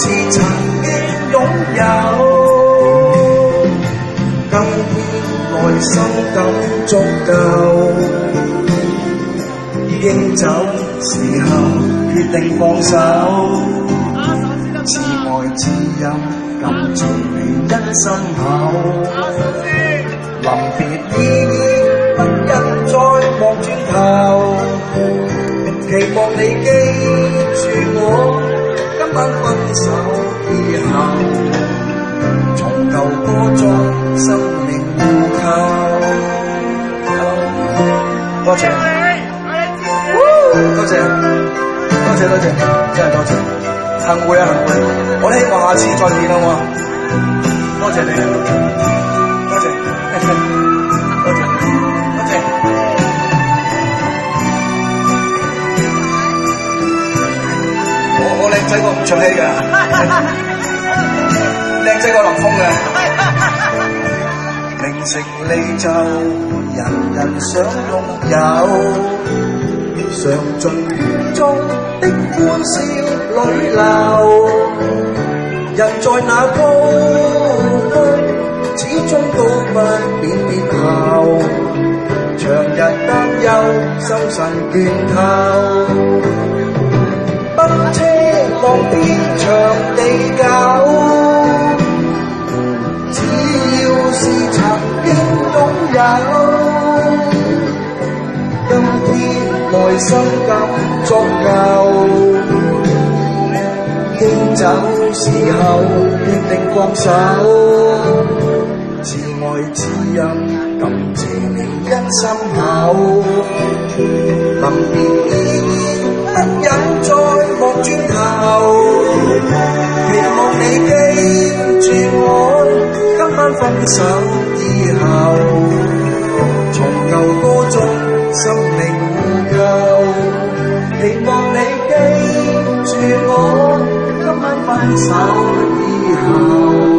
是曾經擁有，今天內心感足夠，已經走，時候決定放手，似愛似飲，感情你因心口，臨別依依，不忍再望轉頭，期望你記住我，今晚分手以後，從舊歌中生命互扣。多謝，多謝，多謝，多謝，真係多謝，幸會啊幸會，我希望下次再見好唔好？多謝你，多謝，多謝，多謝。我靚仔過吳卓羲㗎，靚仔過林峯㗎。名成利就人人想擁有，嘗盡雨中的歡笑淚流。人在那高峰，始終都不免滅後。長日擔憂，心神倦透。北車望遍場地久，只要是曾經擁有，今天內心感足夠，經走時候決定放手，似愛似飲，感謝你因心口，臨別依依，不忍再望轉頭，期望你記住我，今晚分手以後，從舊歌中生命互救，期望你記住我，今晚分手以後。